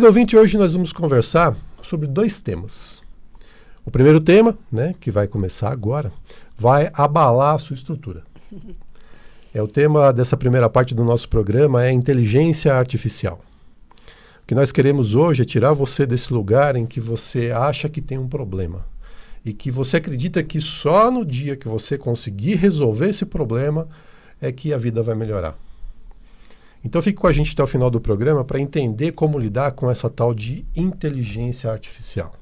Querido ouvinte, hoje nós vamos conversar sobre dois temas. O primeiro tema, que vai começar agora, vai abalar a sua estrutura. O tema dessa primeira parte do nosso programa é inteligência artificial. O que nós queremos hoje é tirar você desse lugar em que você acha que tem um problema e que você acredita que só no dia que você conseguir resolver esse problema é que a vida vai melhorar. Então fique com a gente até o final do programa para entender como lidar com essa tal de inteligência artificial.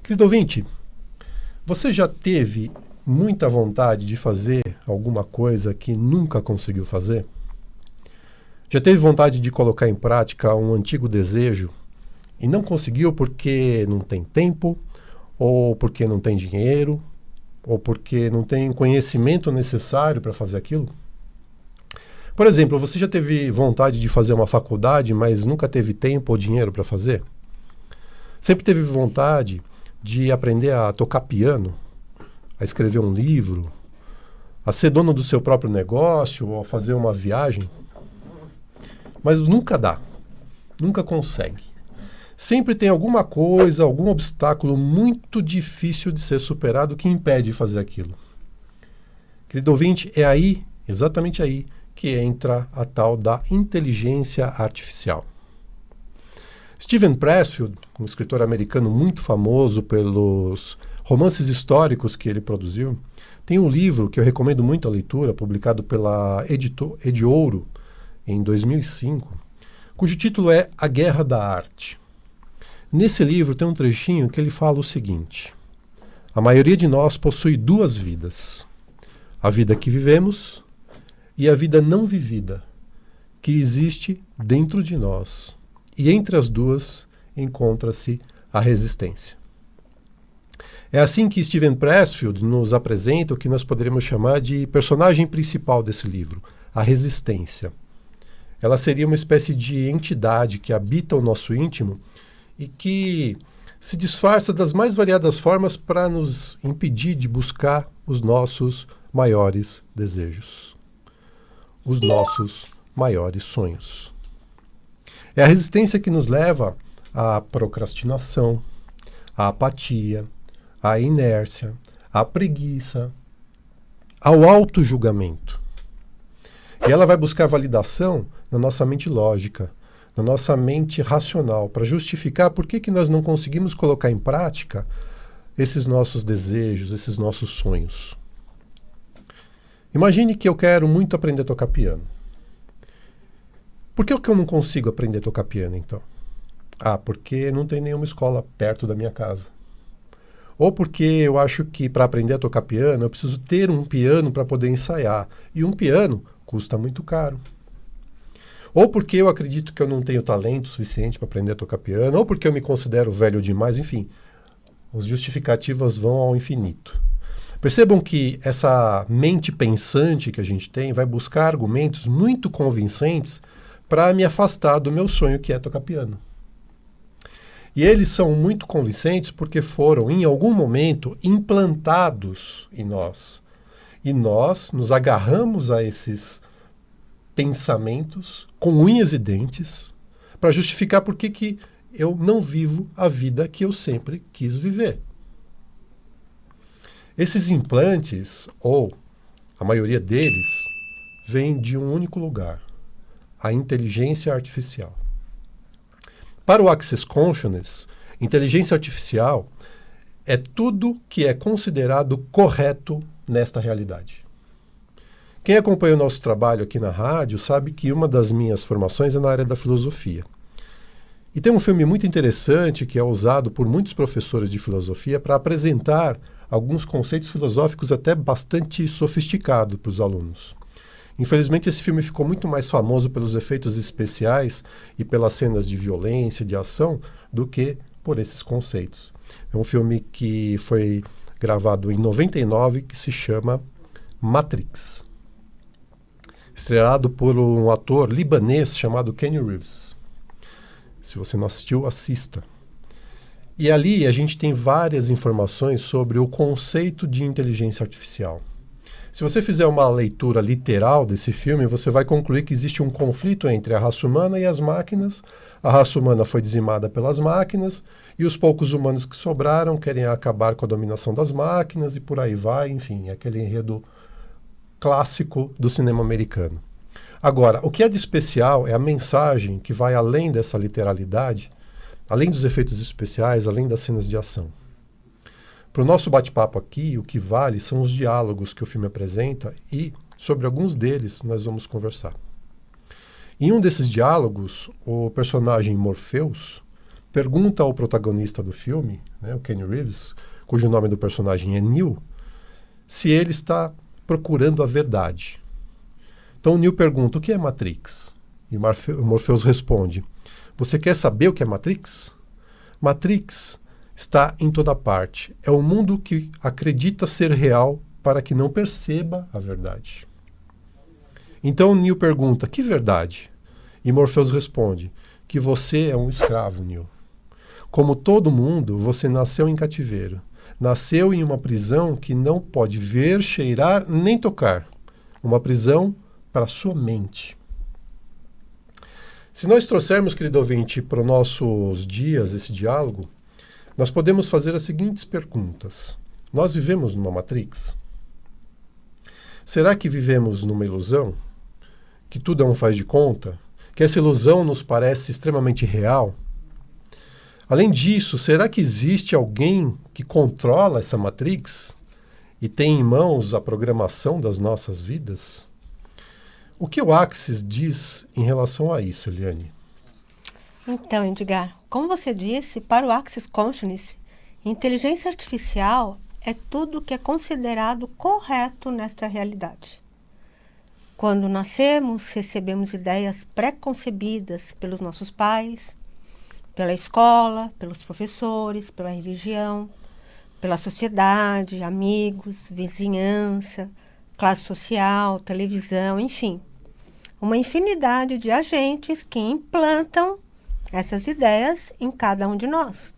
Querido ouvinte, você já teve muita vontade de fazer alguma coisa que nunca conseguiu fazer? Já teve vontade de colocar em prática um antigo desejo e não conseguiu porque não tem tempo, ou porque não tem dinheiro, ou porque não tem conhecimento necessário para fazer aquilo? Por exemplo, você já teve vontade de fazer uma faculdade, mas nunca teve tempo ou dinheiro para fazer? Sempre teve vontade de aprender a tocar piano, a escrever um livro, a ser dono do seu próprio negócio ou a fazer uma viagem? Mas nunca dá, nunca consegue. Sempre tem alguma coisa, algum obstáculo muito difícil de ser superado que impede de fazer aquilo. Querido ouvinte, é aí, exatamente aí, que entra a tal da inteligência artificial. Steven Pressfield, um escritor americano muito famoso pelos romances históricos que ele produziu, tem um livro que eu recomendo muito a leitura, publicado pela Ediouro em 2005, cujo título é A Guerra da Arte. Nesse livro tem um trechinho que ele fala o seguinte: a maioria de nós possui duas vidas, a vida que vivemos e a vida não vivida, que existe dentro de nós. E entre as duas encontra-se a resistência. É assim que Steven Pressfield nos apresenta o que nós poderíamos chamar de personagem principal desse livro, a resistência. Ela seria uma espécie de entidade que habita o nosso íntimo e que se disfarça das mais variadas formas para nos impedir de buscar os nossos maiores desejos, os nossos maiores sonhos. É a resistência que nos leva à procrastinação, à apatia, à inércia, à preguiça, ao autojulgamento. E ela vai buscar validação na nossa mente lógica, na nossa mente racional, para justificar por que nós não conseguimos colocar em prática esses nossos desejos, esses nossos sonhos. Imagine que eu quero muito aprender a tocar piano. Por que eu não consigo aprender a tocar piano, então? Porque não tem nenhuma escola perto da minha casa. Ou porque eu acho que para aprender a tocar piano eu preciso ter um piano para poder ensaiar. E um piano custa muito caro. Ou porque eu acredito que eu não tenho talento suficiente para aprender a tocar piano, ou porque eu me considero velho demais, enfim. As justificativas vão ao infinito. Percebam que essa mente pensante que a gente tem vai buscar argumentos muito convincentes para me afastar do meu sonho, que é tocar piano. E eles são muito convincentes porque foram, em algum momento, implantados em nós. E nós nos agarramos a esses pensamentos com unhas e dentes para justificar por que eu não vivo a vida que eu sempre quis viver. Esses implantes, ou a maioria deles, vem de um único lugar: a inteligência artificial. Para o Access Consciousness, inteligência artificial é tudo que é considerado correto nesta realidade. Quem acompanha o nosso trabalho aqui na rádio sabe que uma das minhas formações é na área da filosofia. E tem um filme muito interessante que é usado por muitos professores de filosofia para apresentar alguns conceitos filosóficos até bastante sofisticados para os alunos. Infelizmente, esse filme ficou muito mais famoso pelos efeitos especiais e pelas cenas de violência, de ação, do que por esses conceitos. É um filme que foi gravado em 99, que se chama Matrix, estrelado por um ator libanês chamado Keanu Reeves. Se você não assistiu, assista. E ali a gente tem várias informações sobre o conceito de inteligência artificial. Se você fizer uma leitura literal desse filme, você vai concluir que existe um conflito entre a raça humana e as máquinas. A raça humana foi dizimada pelas máquinas e os poucos humanos que sobraram querem acabar com a dominação das máquinas e por aí vai, enfim, aquele enredo clássico do cinema americano. Agora, o que é de especial é a mensagem que vai além dessa literalidade, além dos efeitos especiais, além das cenas de ação. Para o nosso bate-papo aqui, o que vale são os diálogos que o filme apresenta e, sobre alguns deles, nós vamos conversar. Em um desses diálogos, o personagem Morpheus pergunta ao protagonista do filme, né, o Keanu Reeves, cujo nome do personagem é Neo, se ele está procurando a verdade. Então o Neo pergunta, o que é Matrix? E o Morpheus responde, você quer saber o que é Matrix? Matrix está em toda parte. É o mundo que acredita ser real para que não perceba a verdade. Então Neo pergunta, que verdade? E Morpheus responde, que você é um escravo, Neo. Como todo mundo, você nasceu em cativeiro. Nasceu em uma prisão que não pode ver, cheirar, nem tocar. Uma prisão para sua mente. Se nós trouxermos, querido ouvinte, para os nossos dias esse diálogo, nós podemos fazer as seguintes perguntas. Nós vivemos numa Matrix? Será que vivemos numa ilusão? Que tudo é um faz de conta? Que essa ilusão nos parece extremamente real? Além disso, será que existe alguém que controla essa Matrix e tem em mãos a programação das nossas vidas? O que o Axis diz em relação a isso, Eliane? Então, Edgar, como você disse, para o Axis Consciousness, inteligência artificial é tudo que é considerado correto nesta realidade. Quando nascemos, recebemos ideias pré-concebidas pelos nossos pais, pela escola, pelos professores, pela religião, pela sociedade, amigos, vizinhança, classe social, televisão, enfim. Uma infinidade de agentes que implantam essas ideias em cada um de nós.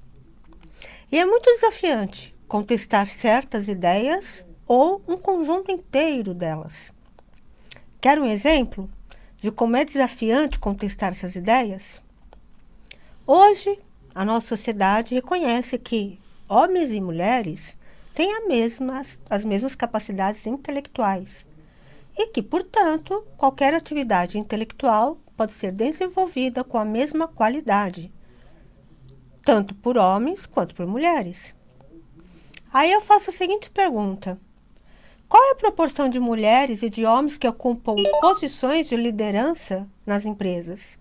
E é muito desafiante contestar certas ideias ou um conjunto inteiro delas. Quer um exemplo de como é desafiante contestar essas ideias? Hoje, a nossa sociedade reconhece que homens e mulheres têm as mesmas capacidades intelectuais e que, portanto, qualquer atividade intelectual pode ser desenvolvida com a mesma qualidade, tanto por homens quanto por mulheres. Aí eu faço a seguinte pergunta: qual é a proporção de mulheres e de homens que ocupam posições de liderança nas empresas?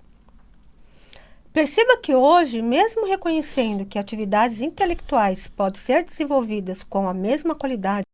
Perceba que hoje, mesmo reconhecendo que atividades intelectuais podem ser desenvolvidas com a mesma qualidade